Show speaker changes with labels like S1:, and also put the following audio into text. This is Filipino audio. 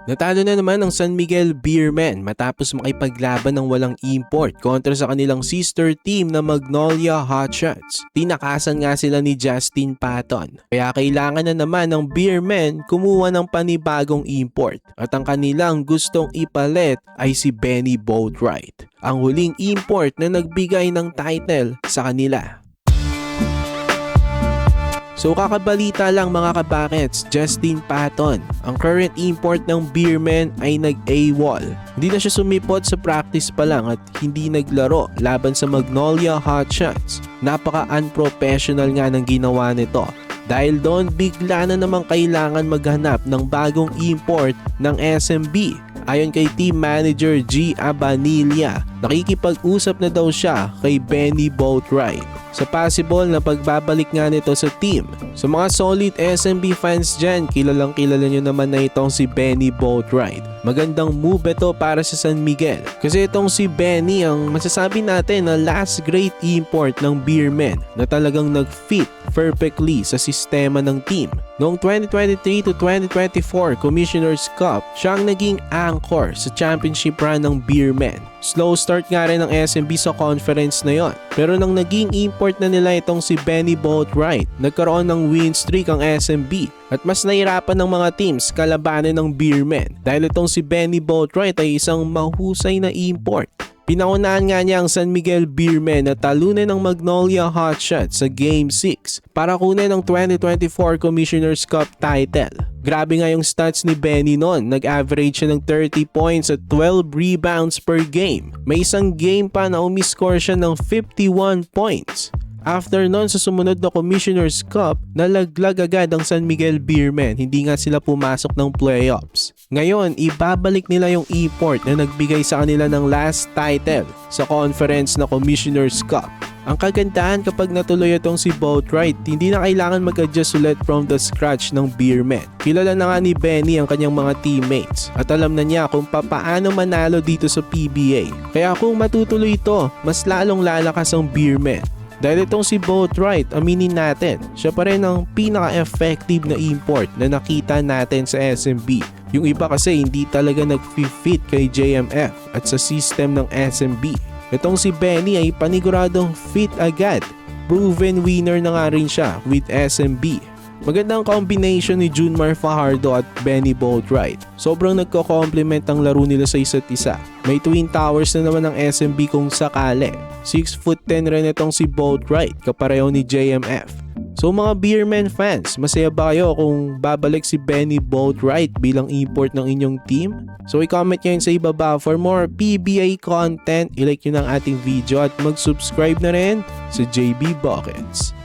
S1: Natalo na naman ang San Miguel Beermen matapos makipaglaban ng walang import kontra sa kanilang sister team na Magnolia Hotshots. Tinakasan nga sila ni Justin Patton. Kaya kailangan na naman ng Beermen kumuha ng panibagong import. At ang kanilang gustong ipalit ay si Benny Boatwright, ang huling import na nagbigay ng title sa kanila. So kakabalita lang mga kabakets, Justin Patton, ang current import ng Beermen ay nag-AWOL. Hindi na siya sumipot sa practice pa lang at hindi naglaro laban sa Magnolia Hotshots. Napaka-unprofessional nga ng ginawa nito. Dahil doon bigla na namang kailangan maghanap ng bagong import ng SMB. Ayon kay team manager G. Abanilla, nakikipag-usap na daw siya kay Benny Boatwright sa possible na pagbabalik nga nito sa team. Sa mga solid SMB fans dyan, kilalang kilala nyo naman na itong si Benny Boatwright. Magandang move ito para sa San Miguel. Kasi itong si Benny ang masasabi natin na last great import ng Beermen na talagang nag-fit perfectly sa sistema ng team. Noong 2023 to 2024 Commissioner's Cup, siya ang naging anchor sa championship run ng Beermen. Slow start nga rin ng SMB sa conference na yon. Pero nang naging import na nila itong si Benny Boatwright, nagkaroon ng win streak ang SMB at mas nahirapan ng mga teams kalabanin ng Beermen dahil itong si Benny Boatwright ay isang mahusay na import. Pinaunahan nga niya ang San Miguel Beermen na talunin ng Magnolia Hotshots sa Game 6 para kunin ang 2024 Commissioner's Cup title. Grabe nga yung stats ni Benny noon. Nag-average siya ng 30 points at 12 rebounds per game. May isang game pa na umiscore siya ng 51 points. After nun sa sumunod na Commissioner's Cup, nalaglag agad ang San Miguel Beermen, hindi nga sila pumasok ng playoffs. Ngayon, ibabalik nila yung import na nagbigay sa kanila ng last title sa conference na Commissioner's Cup. Ang kagandahan kapag natuloy itong si Boatwright, hindi na kailangan mag-adjust ulit from the scratch ng Beermen. Kilala na nga ni Benny ang kanyang mga teammates at alam na niya kung paano manalo dito sa PBA. Kaya kung matutuloy ito, mas lalong lalakas ang Beermen. Dahil itong si Boatwright, aminin natin, siya pa rin ang pinaka-effective na import na nakita natin sa SMB. Yung iba kasi hindi talaga nag-fit kay JMF at sa system ng SMB. Itong si Benny ay paniguradong fit agad. Proven winner na nga rin siya with SMB. Magandang combination ni Junmar Fajardo at Benny Boatwright. Sobrang nagko-complement ang laro nila sa isa't isa. May twin towers na naman ang SMB kung sakali. 6'10" rin itong si Boatwright, kapareho ni JMF. So mga Beermen fans, masaya ba kayo kung babalik si Benny Boatwright bilang import ng inyong team? So i-comment nyo yun sa ibaba. For more PBA content, i-like nyo ng ating video at mag-subscribe na rin sa JB Buckets.